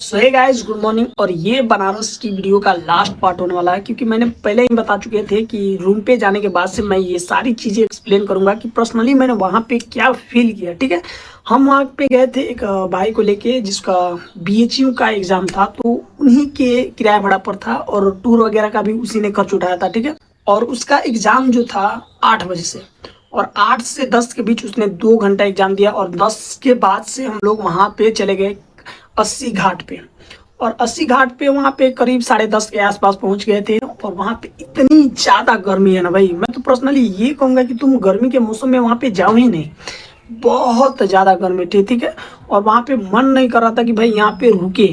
सो hey guys, good morning. और ये बनारस की वीडियो का लास्ट पार्ट होने वाला है, क्योंकि मैंने पहले ही बता चुके थे कि रूम पे जाने के बाद से मैं ये सारी चीज़ें एक्सप्लेन करूंगा कि पर्सनली मैंने वहाँ पे क्या फील किया। ठीक है, हम वहाँ पे गए थे एक भाई को लेके जिसका BHU का एग्ज़ाम था, तो उन्हीं के किराया भाड़ा पर था और टूर वगैरह का भी उसी ने खर्च उठाया था। ठीक है, और उसका एग्ज़ाम जो था 8 बजे से, और 8 से 10 के बीच उसने 2 घंटा एग्जाम दिया, और 10 के बाद से हम लोग वहाँ पे चले गए 80 घाट पे। और 80 घाट पे वहाँ पे करीब 10:30 के आसपास पहुँच गए थे। और वहाँ पे इतनी ज़्यादा गर्मी है ना भाई, मैं तो पर्सनली ये कहूँगा कि तुम गर्मी के मौसम में वहाँ पे जाओ ही नहीं। बहुत ज़्यादा गर्मी थी। ठीक है, और वहाँ पे मन नहीं कर रहा था कि भाई यहाँ पे रुके।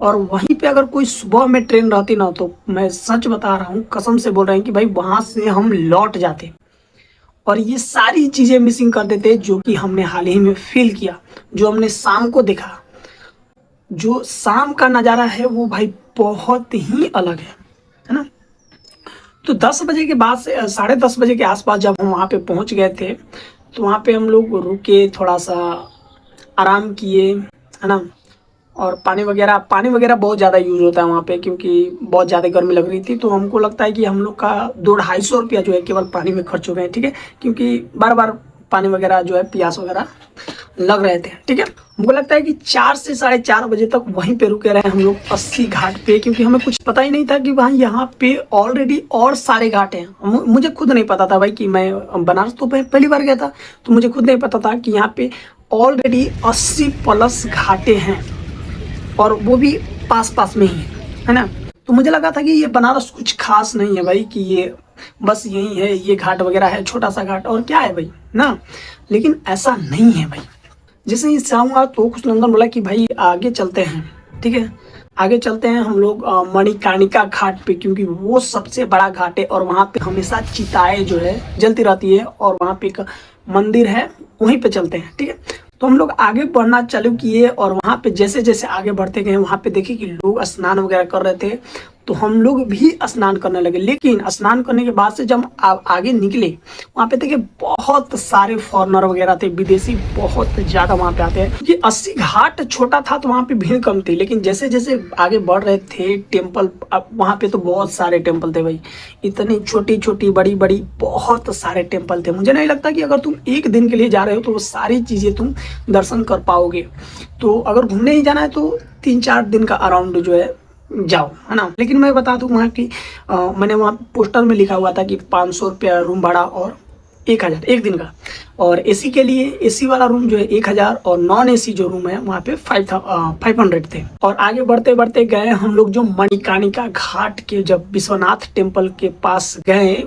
और वहीं पे अगर कोई सुबह में ट्रेन रहती ना, तो मैं सच बता रहा हूँ, कसम से बोल रहे हैं कि भाई वहाँ से हम लौट जाते और ये सारी चीज़ें मिसिंग कर देते जो कि हमने हाल ही में फील किया, जो हमने शाम को देखा। जो शाम का नज़ारा है वो भाई बहुत ही अलग है ना। तो 10 बजे के बाद से 10:30 बजे के आसपास जब हम वहाँ पे पहुँच गए थे, तो वहाँ पे हम लोग रुके, थोड़ा सा आराम किए, है ना। और पानी वगैरह बहुत ज़्यादा यूज़ होता है वहाँ पे, क्योंकि बहुत ज़्यादा गर्मी लग रही थी। तो हमको लगता है कि हम लोग का 200-250 रुपया जो है केवल पानी में खर्च हो गए। ठीक है, क्योंकि बार बार पानी वगैरह जो है प्यास वगैरह लग रहे थे। ठीक है, हमको लगता है कि 4 से 4:30 बजे तक वहीं पे रुके रहे हम लोग 80 घाट पे, क्योंकि हमें कुछ पता ही नहीं था कि वहाँ यहाँ पे ऑलरेडी और सारे घाट हैं। मुझे खुद नहीं पता था भाई कि मैं बनारस तो पहली बार गया था, तो मुझे खुद नहीं पता था कि यहाँ पे ऑलरेडी 80+ घाटे हैं, और वो भी पास पास में ही है ना। तो मुझे लगा था कि ये बनारस कुछ खास नहीं है भाई, कि ये बस यही है, ये घाट वगैरह है, छोटा सा घाट, और क्या है भाई ना। लेकिन ऐसा नहीं है भाई। जैसे ही जाऊँगा तो कुछ नंदन बोला कि भाई आगे चलते हैं। ठीक है, आगे चलते हैं हम लोग मणिकर्णिका घाट पे, क्योंकि वो सबसे बड़ा घाट है और वहाँ पे हमेशा चिताएं जो है जलती रहती है, और वहाँ पे एक मंदिर है, वहीं पे चलते हैं। ठीक है, तो हम लोग आगे बढ़ना चालू किए, और वहाँ पे जैसे जैसे आगे बढ़ते गए, वहाँ पे देखे कि लोग स्नान वगैरह कर रहे थे, तो हम लोग भी स्नान करने लगे। लेकिन स्नान करने के बाद से जब आगे निकले, वहाँ पे देखे बहुत सारे फॉरेनर वगैरह थे, विदेशी बहुत ज़्यादा वहाँ पे आते हैं। क्योंकि 80 घाट छोटा था तो वहाँ पे भीड़ कम थी, लेकिन जैसे जैसे आगे बढ़ रहे थे टेम्पल, अब वहाँ पे तो बहुत सारे टेम्पल थे भाई। इतनी छोटी छोटी बड़ी बड़ी बहुत सारे टेम्पल थे। मुझे नहीं लगता कि अगर तुम एक दिन के लिए जा रहे हो तो वो सारी चीज़ें तुम दर्शन कर पाओगे। तो अगर घूमने ही जाना है तो 3-4 दिन का अराउंड जो है जाओ, है ना। लेकिन मैं बता दूं वहाँ की मैंने वहाँ पोस्टर में लिखा हुआ था कि 500 रुपया रूम भाड़ा और 1000 एक दिन का, और एसी के लिए एसी वाला रूम जो है 1000, और नॉन एसी जो रूम है वहाँ पे 500 थे। और आगे बढ़ते बढ़ते गए हम लोग, जो मणिकर्णिका घाट के जब विश्वनाथ टेम्पल के पास गए,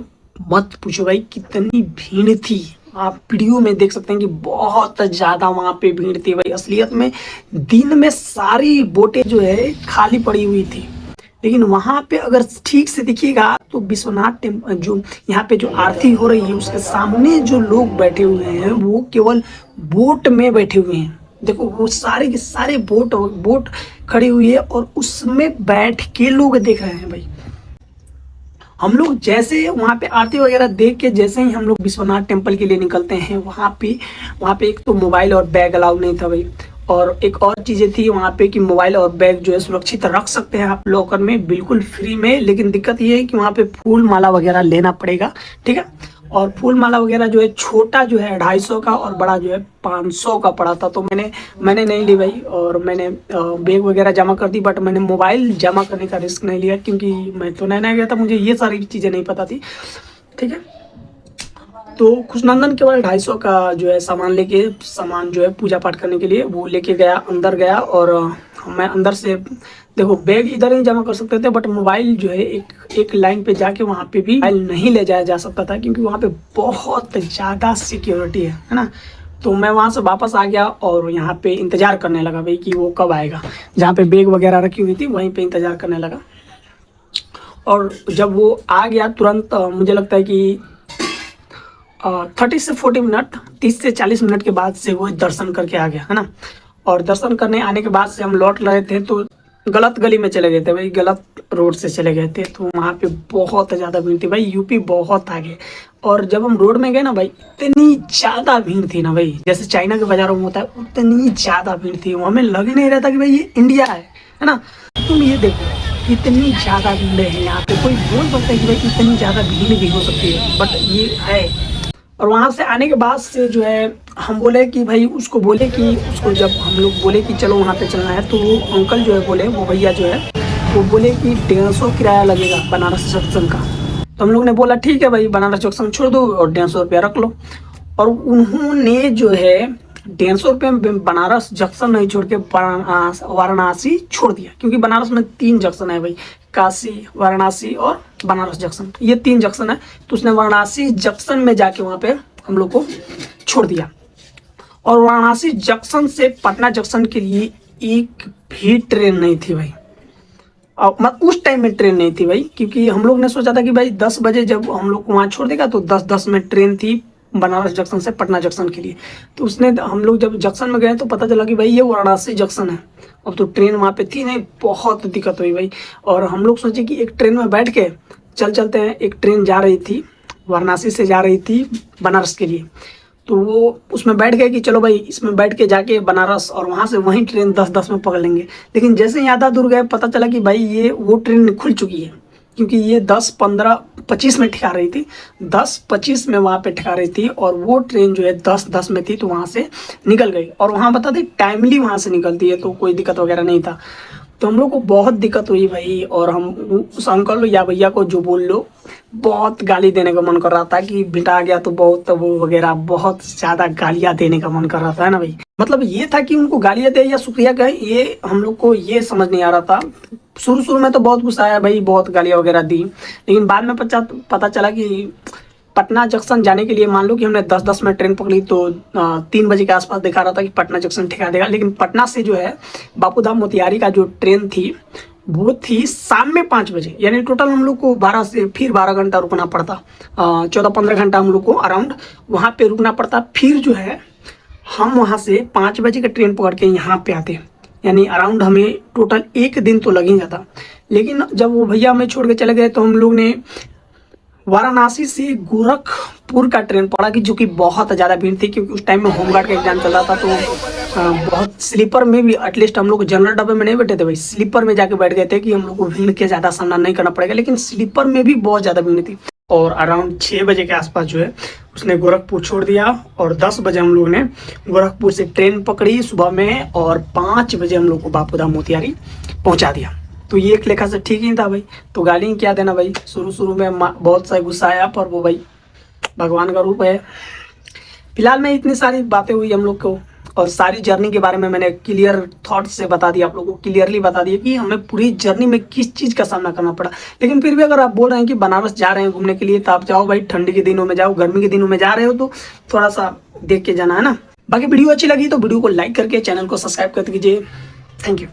मत पूछो भाई कितनी भीड़ थी। आप वीडियो में देख सकते हैं कि बहुत ज़्यादा वहाँ पे भीड़ थी भाई। असलियत में दिन में सारी बोटें जो है खाली पड़ी हुई थी, लेकिन वहाँ पे अगर ठीक से देखिएगा तो विश्वनाथ टेम्पल जो यहाँ पे जो आरती हो रही है, उसके सामने जो लोग बैठे हुए हैं वो केवल बोट में बैठे हुए हैं। देखो वो सारे के सारे बोट खड़ी हुई है, और उसमें बैठ के लोग देख रहे हैं भाई। हम लोग जैसे वहाँ पे आरती वगैरह देख के जैसे ही हम लोग विश्वनाथ टेम्पल के लिए निकलते हैं, वहाँ पे एक तो मोबाइल और बैग अलाउ नहीं था भाई, और एक और चीज़ें थी वहाँ पे कि मोबाइल और बैग जो है सुरक्षित रख सकते हैं आप लॉकर में बिल्कुल फ्री में, लेकिन दिक्कत ये है कि वहाँ पे फूल माला वगैरह लेना पड़ेगा। ठीक है, और फूल माला वगैरह जो है छोटा जो है 250 का, और बड़ा जो है 500 का पड़ा था। तो मैंने नहीं ली भाई, और मैंने बैग वगैरह जमा कर दी, बट मैंने मोबाइल जमा करने का रिस्क नहीं लिया, क्योंकि मैं तो नया गया था, मुझे ये सारी चीज़ें नहीं पता थी। ठीक है, तो खुशनंदन केवल 250 का जो है सामान जो है पूजा पाठ करने के लिए वो लेके गया, अंदर गया। और मैं अंदर से देखो बैग इधर ही जमा कर सकते थे, बट मोबाइल जो है एक लाइन पे जाके वहाँ पे भी मोबाइल नहीं ले जाया जा सकता था, क्योंकि वहाँ पे बहुत ज़्यादा सिक्योरिटी है ना। तो मैं वहाँ से वापस आ गया और यहाँ पे इंतज़ार करने लगा भाई कि वो कब आएगा। जहाँ पे बैग वगैरह रखी हुई थी वहीं पे इंतज़ार करने लगा, और जब वो आ गया तुरंत मुझे लगता है कि 30 से 40 मिनट, 30 से 40 मिनट के बाद से वो दर्शन करके आ गया, है ना। और दर्शन करने आने के बाद से हम लौट रहे थे, तो गलत गली में चले गए थे भाई, गलत रोड से चले गए थे, तो वहाँ पे बहुत ज़्यादा भीड़ थी भाई। यूपी बहुत आगे। और जब हम रोड में गए ना भाई, इतनी ज़्यादा भीड़ थी ना भाई, जैसे चाइना के बाजारों में होता है उतनी ज़्यादा भीड़ थी। हमें लग ही नहीं रहा था कि भाई ये इंडिया है ना। तुम ये देखो इतनी ज़्यादा भीड़ है यहाँ पे। कोई बोल सकता है कि भाई इतनी ज़्यादा भीड़ भी हो सकती है, बट ये है। और वहाँ से आने के बाद से जो है हम बोले कि भाई उसको बोले कि उसको जब हम लोग बोले कि चलो वहाँ पे चलना है, तो वो अंकल जो है बोले, वो भैया जो है वो बोले कि 150 किराया लगेगा बनारस जंक्शन का। तो हम लोग ने बोला ठीक है भाई, बनारस जंक्शन छोड़ दो और 150 रुपया रख लो। और उन्होंने जो है 150 रुपये में बनारस जंक्शन नहीं छोड़ के वाराणसी छोड़ दिया, क्योंकि बनारस में 3 जंक्शन है भाई, काशी, वाराणसी और बनारस जंक्शन, ये 3 जंक्शन है। तो उसने वाराणसी जंक्शन में जाके वहाँ पे हम लोग को छोड़ दिया। और वाराणसी जंक्शन से पटना जंक्शन के लिए एक भी ट्रेन नहीं थी भाई। और उस टाइम में ट्रेन नहीं थी भाई, क्योंकि हम लोग ने सोचा था कि भाई 10 बजे जब हम लोग को वहाँ छोड़ देगा तो 10:10 में ट्रेन थी बनारस जंक्शन से पटना जंक्शन के लिए। तो उसने, हम लोग जब जंक्शन में गए तो पता चला कि भाई ये वाराणसी जंक्शन है। अब तो ट्रेन वहाँ पे थी नहीं, बहुत दिक्कत हुई भाई। और हम लोग सोचे कि एक ट्रेन में बैठ के चलते हैं। एक ट्रेन जा रही थी वाराणसी से, जा रही थी बनारस के लिए, तो वो उसमें बैठ गए कि चलो भाई इसमें बैठ के जाके बनारस, और वहाँ से वहीं ट्रेन 10:10 में पकड़ लेंगे। लेकिन जैसे ही आधा दूर गए पता चला कि भाई ये वो ट्रेन खुल चुकी है, क्योंकि ये 10:15-25 में ठिका रही थी, 10:25 में वहाँ पे ठिका रही थी। और वो ट्रेन जो है 10:10 में थी, तो वहाँ से निकल गई। और वहाँ बता दें टाइमली वहाँ से निकलती है, तो कोई दिक्कत वगैरह नहीं था। तो हम लोग को बहुत दिक्कत हुई भाई। और हम उस अंकल या भैया को जो बोल लो, बहुत गाली देने का मन कर रहा था कि बेटा आ गया तो बहुत वो वगैरह, बहुत ज़्यादा गालियाँ देने का मन कर रहा था, है ना भाई। मतलब ये था कि उनको गालियाँ दे या शुक्रिया कहे, ये हम लोग को ये समझ नहीं आ रहा था। शुरू में तो बहुत गुस्सा आया भाई, बहुत गालियाँ वगैरह दी। लेकिन बाद में पता चला कि पटना जंक्शन जाने के लिए, मान लो कि हमने 10:10 में ट्रेन पकड़ी, तो 3 बजे के आसपास दिखा रहा था कि पटना जंक्शन ठिका देगा। लेकिन पटना से जो है बापूधाम मोतिहारी का जो ट्रेन थी वो थी शाम में 5 बजे। यानी टोटल हम लोग को 12 घंटा रुकना पड़ता, 14-15 घंटा हम लोग को अराउंड वहाँ पे रुकना पड़ता। फिर जो है हम वहाँ से 5 बजे का ट्रेन पकड़ के यहाँ पे आते, यानी अराउंड हमें टोटल 1 दिन तो लग ही जाता। लेकिन जब वो भैया हमें छोड़ के चले गए तो हम लोग ने वाराणसी से गोरखपुर का ट्रेन पकड़ा, कि जो कि बहुत ज़्यादा भीड़ थी, क्योंकि उस टाइम में होमगार्ड का एग्जाम चल रहा था। तो बहुत स्लीपर में भी, एटलीस्ट हम लोग जनरल डब्बे में नहीं बैठे थे भाई, स्लीपर में जाके बैठ गए थे कि हम लोग को भीड़ के ज़्यादा सामना नहीं करना पड़ेगा। लेकिन स्लीपर में भी बहुत ज़्यादा भीड़ थी। और अराउंड 6 बजे के आसपास जो है उसने गोरखपुर छोड़ दिया। और 10 बजे हम लोग ने गोरखपुर से ट्रेन पकड़ी सुबह में, और 5 बजे हम लोग को बापूधाम मोतिहारी पहुँचा दिया। तो ये एक लेखा से ठीक ही था भाई। तो गाली क्या देना भाई, शुरू में बहुत सा गुस्सा आया, पर वो भाई भगवान का रूप है। फिलहाल में इतनी सारी बातें हुई हम लोग को, और सारी जर्नी के बारे में मैंने क्लियर थॉट से बता दिया, आप लोगों को क्लियरली बता दिया कि हमें पूरी जर्नी में किस चीज़ का सामना करना पड़ा। लेकिन फिर भी अगर आप बोल रहे हैं कि बनारस जा रहे हैं घूमने के लिए, तो आप जाओ भाई, ठंडी के दिनों में जाओ, गर्मी के दिनों में जा रहे हो तो थोड़ा सा देख के जाना, है ना। बाकी वीडियो अच्छी लगी तो वीडियो को लाइक करके चैनल को सब्सक्राइब कर दीजिए। Thank you.